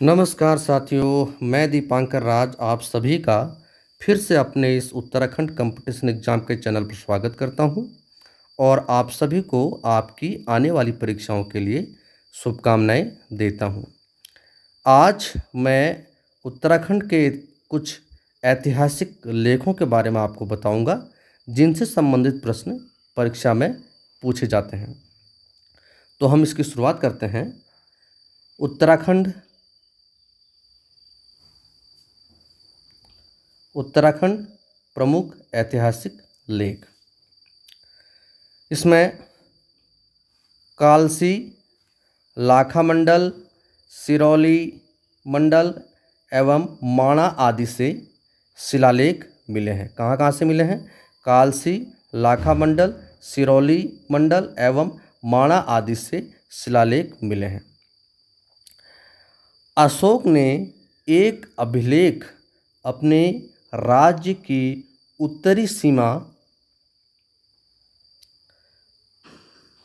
नमस्कार साथियों, मैं दीपांकर राज आप सभी का फिर से अपने इस उत्तराखंड कंपटीशन एग्ज़ाम के चैनल पर स्वागत करता हूं और आप सभी को आपकी आने वाली परीक्षाओं के लिए शुभकामनाएं देता हूं। आज मैं उत्तराखंड के कुछ ऐतिहासिक लेखों के बारे में आपको बताऊंगा जिनसे संबंधित प्रश्न परीक्षा में पूछे जाते हैं। तो हम इसकी शुरुआत करते हैं। उत्तराखंड प्रमुख ऐतिहासिक लेख। इसमें कालसी, लाखा मंडल, सिरौली मंडल एवं माणा आदि से शिलालेख मिले हैं। कहाँ कहाँ से मिले हैं? कालसी, लाखा मंडल, सिरौली मंडल एवं माणा आदि से शिलालेख मिले हैं। अशोक ने एक अभिलेख अपने राज्य की उत्तरी सीमा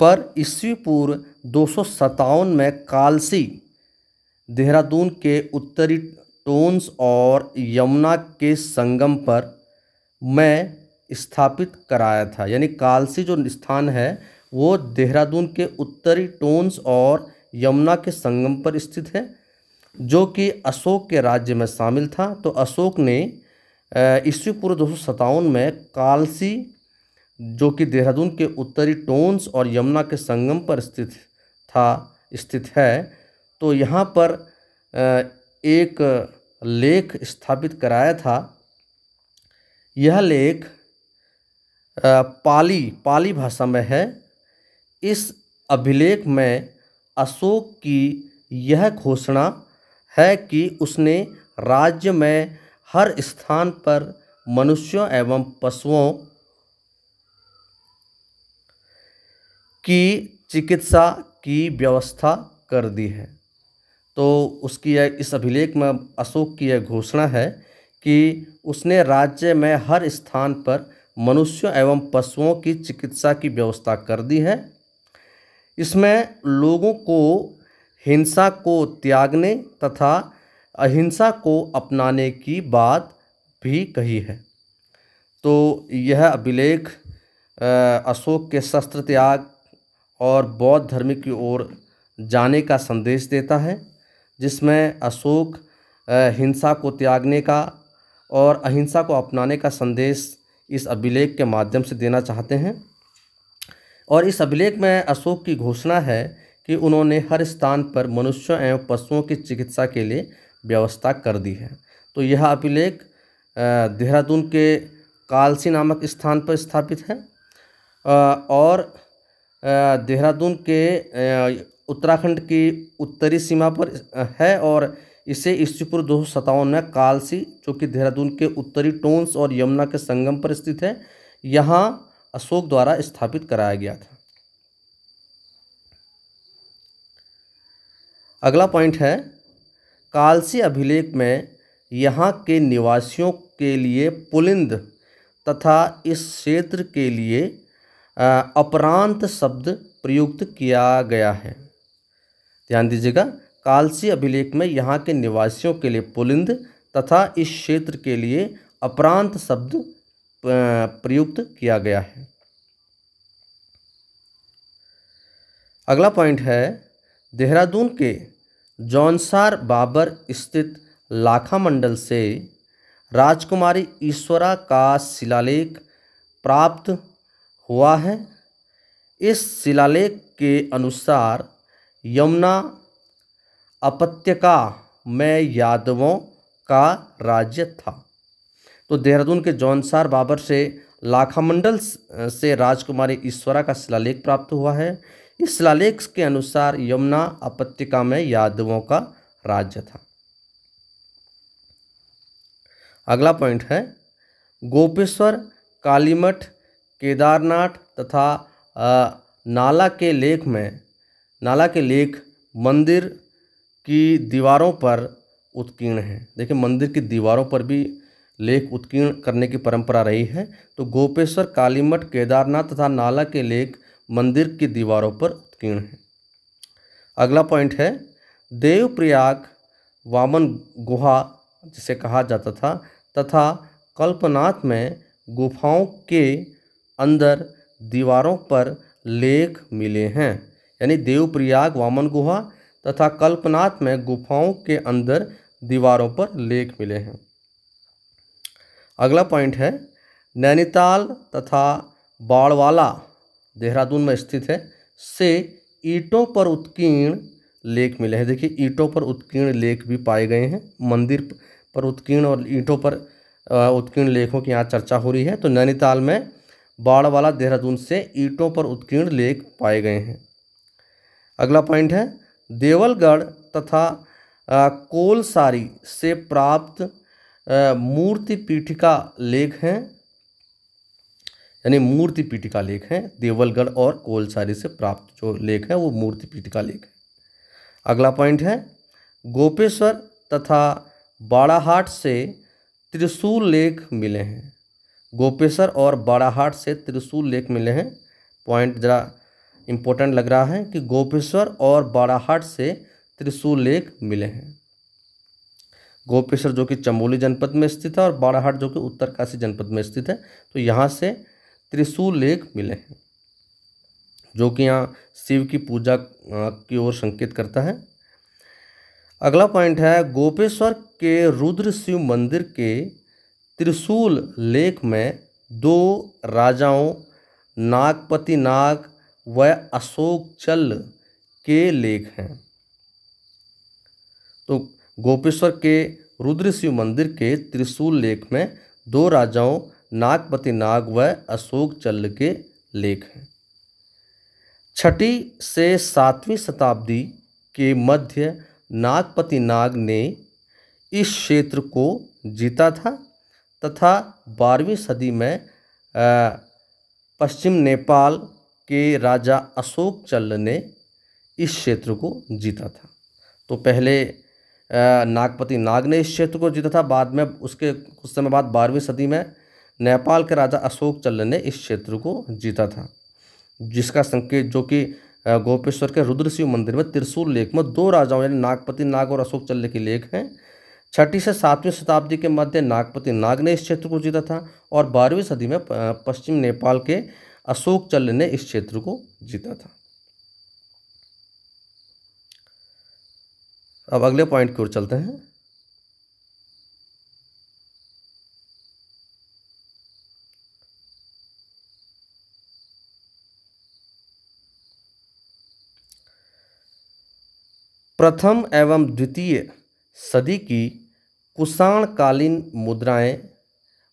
पर ईस्वी पूर्व 257 में कालसी, देहरादून के उत्तरी टोंस और यमुना के संगम पर में स्थापित कराया था। यानी कालसी जो स्थान है वो देहरादून के उत्तरी टोंस और यमुना के संगम पर स्थित है, जो कि अशोक के राज्य में शामिल था। तो अशोक ने ईस्वी पूर्व 257 में कालसी, जो कि देहरादून के उत्तरी टोंस और यमुना के संगम पर स्थित है, तो यहाँ पर एक लेख स्थापित कराया था। यह लेख पाली भाषा में है। इस अभिलेख में अशोक की यह घोषणा है कि उसने राज्य में हर स्थान पर मनुष्यों एवं पशुओं की चिकित्सा की व्यवस्था कर दी है। तो इस अभिलेख में अशोक की यह घोषणा है कि उसने राज्य में हर स्थान पर मनुष्यों एवं पशुओं की चिकित्सा की व्यवस्था कर दी है। इसमें लोगों को हिंसा को त्यागने तथा अहिंसा को अपनाने की बात भी कही है। तो यह अभिलेख अशोक के शस्त्र त्याग और बौद्ध धर्म की ओर जाने का संदेश देता है, जिसमें अशोक हिंसा को त्यागने का और अहिंसा को अपनाने का संदेश इस अभिलेख के माध्यम से देना चाहते हैं। और इस अभिलेख में अशोक की घोषणा है कि उन्होंने हर स्थान पर मनुष्यों एवं पशुओं की चिकित्सा के लिए व्यवस्था कर दी है। तो यह अभिलेख देहरादून के कालसी नामक स्थान पर स्थापित है और देहरादून के उत्तराखंड की उत्तरी सीमा पर है और इसे ईस्वी पूर्व 257 में कालसी, जो कि देहरादून के उत्तरी टोंस और यमुना के संगम पर स्थित है, यहाँ अशोक द्वारा स्थापित कराया गया था। अगला पॉइंट है, कालसी अभिलेख में यहाँ के निवासियों के लिए पुलिंद तथा इस क्षेत्र के लिए अपरांत शब्द प्रयुक्त किया गया है। ध्यान दीजिएगा, कालसी अभिलेख में यहाँ के निवासियों के लिए पुलिंद तथा इस क्षेत्र के लिए अपरांत शब्द प्रयुक्त किया गया है। अगला पॉइंट है, देहरादून के जौनसार बाबर स्थित लाखा मंडल से राजकुमारी ईश्वरा का शिलालेख प्राप्त हुआ है। इस शिलालेख के अनुसार यमुना उपत्यका में यादवों का राज्य था। तो देहरादून के जौनसार बाबर से लाखा मंडल से राजकुमारी ईश्वरा का शिलालेख प्राप्त हुआ है। इस शिलालेख के अनुसार यमुना उपत्यका में यादवों का राज्य था। अगला पॉइंट है, गोपेश्वर, कालीमठ, केदारनाथ तथा नाला के लेख मंदिर की दीवारों पर उत्कीर्ण हैं। देखिए, मंदिर की दीवारों पर भी लेख उत्कीर्ण करने की परंपरा रही है। तो गोपेश्वर, कालीमठ, केदारनाथ तथा नाला के लेख मंदिर की दीवारों पर उत्कीर्ण हैं। अगला पॉइंट है, देवप्रयाग वामन गुहा जिसे कहा जाता था, तथा कल्पनाथ में गुफाओं के अंदर दीवारों पर लेख मिले हैं। यानी देवप्रयाग वामन गुहा तथा कल्पनाथ में गुफाओं के अंदर दीवारों पर लेख मिले हैं। अगला पॉइंट है, नैनीताल तथा बाड़वाला देहरादून में स्थित है से ईंटों पर उत्कीर्ण लेख मिले हैं। देखिए, ईंटों पर उत्कीर्ण लेख भी पाए गए हैं। मंदिर पर उत्कीर्ण और ईंटों पर उत्कीर्ण लेखों की यहाँ चर्चा हो रही है। तो नैनीताल में बाड़वाला देहरादून से ईंटों पर उत्कीर्ण लेख पाए गए हैं। अगला पॉइंट है, देवलगढ़ तथा कोलसारी से प्राप्त मूर्ति पीठिका लेख हैं। यानी मूर्ति पीठिका लेख हैं। देवलगढ़ और कोलसारी से प्राप्त जो लेख है वो मूर्ति पीठिका लेख है। अगला पॉइंट है, गोपेश्वर तथा बाड़ाहाट से त्रिशूल लेख मिले हैं। गोपेश्वर और बाड़ाहाट से त्रिशूल लेख मिले हैं। पॉइंट ज़रा इम्पोर्टेंट लग रहा है कि गोपेश्वर और बाड़ाहाट से त्रिशूल लेख मिले हैं। गोपेश्वर जो कि चमोली जनपद में स्थित है और बाड़ाहाट जो कि उत्तरकाशी जनपद में स्थित है। तो यहाँ से त्रिशूल लेख मिले हैं, जो कि यहाँ शिव की पूजा की ओर संकेत करता है। अगला पॉइंट है, गोपेश्वर के रुद्र शिव मंदिर के त्रिशूल लेख में 2 राजाओं नागपति नाग व अशोक चल के लेख हैं। तो गोपेश्वर के रुद्र शिव मंदिर के त्रिशूल लेख में 2 राजाओं नागपति नाग व अशोक चल के लेख हैं। 6ठी से 7वीं शताब्दी के मध्य नागपति नाग ने इस क्षेत्र को जीता था तथा 12वीं सदी में पश्चिम नेपाल के राजा अशोक चल ने इस क्षेत्र को जीता था। तो पहले नागपति नाग ने इस क्षेत्र को जीता था, बाद में उसके कुछ समय बाद 12वीं सदी में नेपाल के राजा अशोक चल ने इस क्षेत्र को जीता था, जिसका संकेत जो कि गोपेश्वर के रुद्र शिव मंदिर में त्रिशूल लेख में 2 राजाओं यानी नागपति नाग और अशोक चल के लेख हैं। 6ठी से 7वीं शताब्दी के मध्य नागपति नाग ने इस क्षेत्र को जीता था और 12वीं सदी में पश्चिम नेपाल के अशोक चल ने इस क्षेत्र को जीता था। अब अगले पॉइंट की ओर चलते हैं। प्रथम एवं द्वितीय सदी की कुषाणकालीन मुद्राएं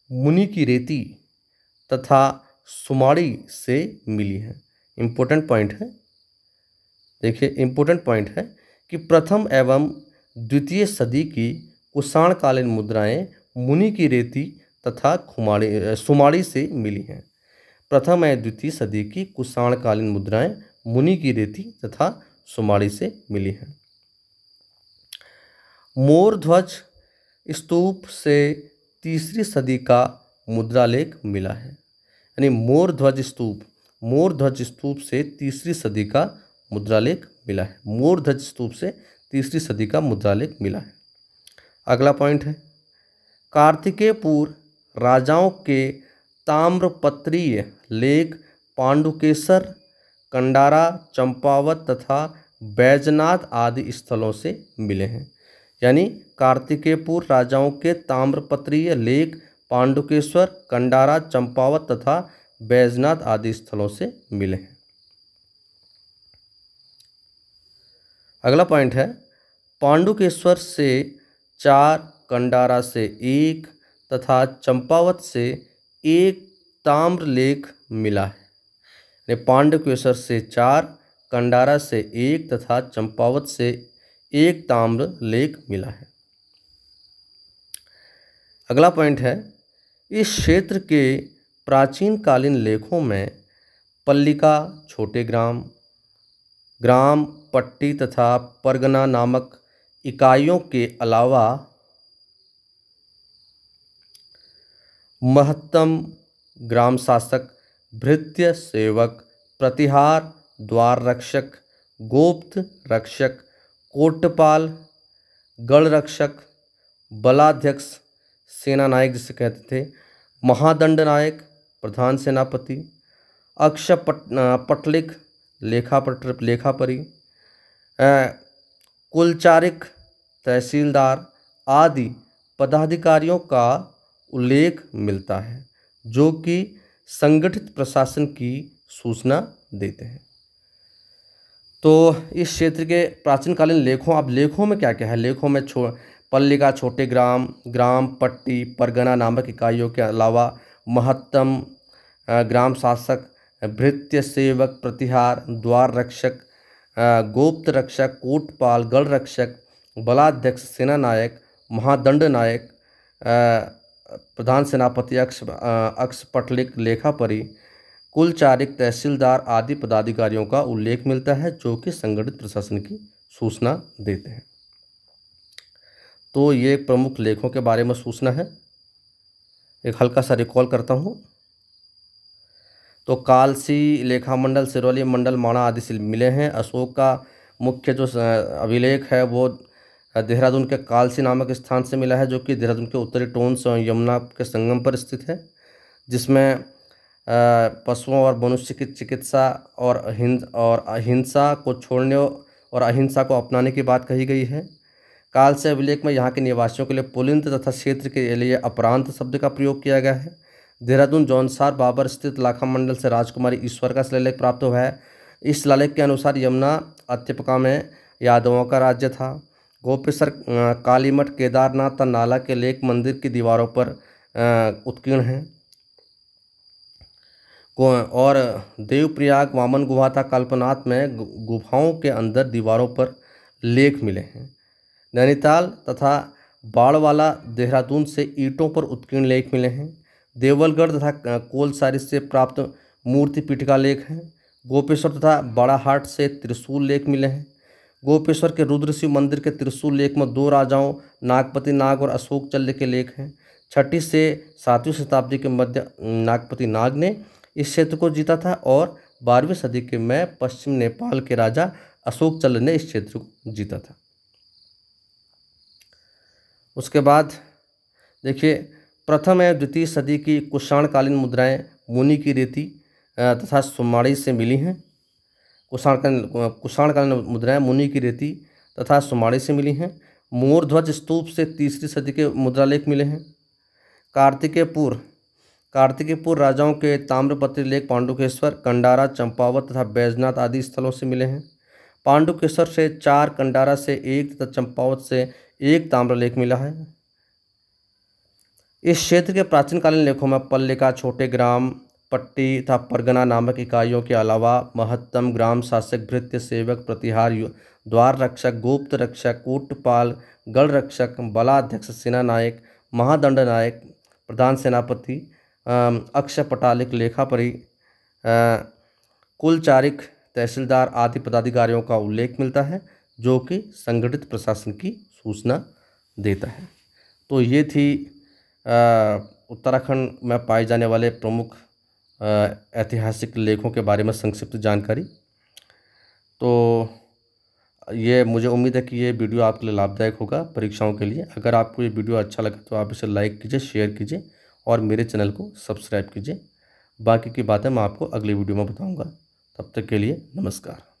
मुनि की रेती तथा सुमाड़ी से मिली हैं। इम्पोर्टेंट पॉइंट है, देखिए इम्पोर्टेंट पॉइंट है कि प्रथम एवं द्वितीय सदी की कुषाणकालीन मुद्राएं मुनि की रेती तथा सुमाड़ी से मिली हैं। प्रथम एवं द्वितीय सदी की कुषाणकालीन मुद्राएं मुनि की रेती तथा सुमाड़ी से मिली हैं। मोरध्वज स्तूप से 3री सदी का मुद्रालेख मिला है। यानी मोरध्वज स्तूप से 3री सदी का मुद्रालेख मिला है। मोरध्वज स्तूप से 3री सदी का मुद्रालेख मिला है। अगला पॉइंट है, कार्तिकेयपुर राजाओं के ताम्रपत्रीय लेख पांडुकेश्वर, कंडारा, चंपावत तथा बैजनाथ आदि स्थलों से मिले हैं। यानी कार्तिकेयपुर राजाओं के ताम्रपत्रीय लेख पांडुकेश्वर, कंडारा, चंपावत तथा बैजनाथ आदि स्थलों से मिले हैं। अगला पॉइंट है, पांडुकेश्वर से 4, कंडारा से 1 तथा चंपावत से 1 ताम्रलेख मिला है। पांडुकेश्वर से 4, कंडारा से 1 तथा चंपावत से 1 ताम्र लेख मिला है। अगला पॉइंट है, इस क्षेत्र के प्राचीन कालीन लेखों में पल्लिका, छोटे ग्राम, ग्राम, पट्टी तथा परगना नामक इकाइयों के अलावा महत्तम, ग्राम शासक, भृत्य सेवक, प्रतिहार, द्वार रक्षक, गोप्त रक्षक, कोटपाल, गढ़ रक्षक, बलाध्यक्ष, सेना नायक जिसे कहते थे, महादंड नायक, प्रधान सेनापति, पटलिक, लेखापरी, कुलचारिक, तहसीलदार आदि पदाधिकारियों का उल्लेख मिलता है जो कि संगठित प्रशासन की सूचना देते हैं। तो इस क्षेत्र के प्राचीन कालीन लेखों, अब लेखों में क्या क्या है, लेखों में पल्लिका, छोटे ग्राम, ग्राम, पट्टी, परगना नामक इकाइयों के अलावा महत्तम, ग्राम शासक, भृत्य, सेवक, प्रतिहार, द्वार रक्षक, गोप्त रक्षक, कोटपाल, गढ़ रक्षक, बलाध्यक्ष, सेना नायक, महादंड नायक, प्रधान सेनापति, अक्षपटलिक, लेखापरी, कुलचारिक, तहसीलदार आदि पदाधिकारियों का उल्लेख मिलता है जो कि संगठित प्रशासन की सूचना देते हैं। तो ये प्रमुख लेखों के बारे में सूचना है। एक हल्का सा रिकॉल करता हूँ। तो कालसी, लेखामंडल, सिरोली मंडल, माणा आदि से मिले हैं। अशोक का मुख्य जो अभिलेख है वो देहरादून के कालसी नामक स्थान से मिला है जो कि देहरादून के उत्तरी टोंस और यमुना के संगम पर स्थित है, जिसमें पशुओं और मनुष्य की चिकित्सा और अहिंसा को छोड़ने और अहिंसा को अपनाने की बात कही गई है। काल से अभिलेख में यहाँ के निवासियों के लिए पुलिंद तथा क्षेत्र के लिए अपरांत शब्द का प्रयोग किया गया है। देहरादून जौनसार बाबर स्थित लाखामंडल से राजकुमारी ईश्वर का शिलालेख प्राप्त हुआ है। इस शिलालेख के अनुसार यमुना अत्यपका में यादवों का राज्य था। गोपेश्वर, कालीमठ, केदारनाथ तथा नाला के लेख मंदिर की दीवारों पर उत्कीर्ण हैं। और देवप्रयाग, वामन गुहा तथा कल्पनाथ में गुफाओं के अंदर दीवारों पर लेख मिले हैं। नैनीताल तथा बाड़वाला, देहरादून से ईंटों पर उत्कीर्ण लेख मिले हैं। देवलगढ़ तथा कोलसारी से प्राप्त मूर्ति पीठिका लेख हैं। गोपेश्वर तथा बड़ाहाट से त्रिशूल लेख मिले हैं। गोपेश्वर के रुद्रशिव मंदिर के त्रिशूल लेख में 2 राजाओं नागपति नाग और अशोक चल्य के लेख हैं। 6वीं से 7वीं शताब्दी के मध्य नागपति नाग ने इस क्षेत्र को जीता था और 12वीं सदी के में पश्चिम नेपाल के राजा अशोक चल्य ने इस क्षेत्र को जीता था। उसके बाद देखिए, प्रथम एवं द्वितीय सदी की कुषाणकालीन मुद्राएं मुनि की रीति तथा सुमाड़ी से मिली हैं। कुषाणकालीन मुद्राएं मुनि की रीति तथा सुमाड़ी से मिली हैं। मोरध्वज स्तूप से 3री सदी के मुद्रालेख मिले हैं। कार्तिकेयपुर राजाओं के ताम्रपत्री लेख पांडुकेश्वर, कंडारा, चंपावत तथा बैजनाथ आदि स्थलों से मिले हैं। पांडुकेश्वर से 4, कंडारा से 1 तथा चंपावत से 1 ताम्रलेख मिला है। इस क्षेत्र के प्राचीन कालीन लेखों में पल्लिका, छोटे ग्राम, पट्टी तथा परगना नामक इकाइयों के अलावा महत्तम, ग्राम शासक, भृत्य, सेवक, प्रतिहार, द्वार रक्षक, गुप्त रक्षक, कोटपाल, गढ़ रक्षक, बलाध्यक्ष, सेना नायक, महादंड नायक, प्रधान सेनापति, अक्षपटालिक, लेखापरी, कुलचारिक, तहसीलदार आदि पदाधिकारियों का उल्लेख मिलता है जो कि संगठित प्रशासन की सूचना देता है। तो ये थी उत्तराखंड में पाए जाने वाले प्रमुख ऐतिहासिक लेखों के बारे में संक्षिप्त जानकारी। तो ये मुझे उम्मीद है कि ये वीडियो आपके लिए लाभदायक होगा परीक्षाओं के लिए। अगर आपको ये वीडियो अच्छा लगा तो आप इसे लाइक कीजिए, शेयर कीजिए और मेरे चैनल को सब्सक्राइब कीजिए। बाकी की बातें मैं आपको अगली वीडियो में बताऊंगा। तब तक के लिए नमस्कार।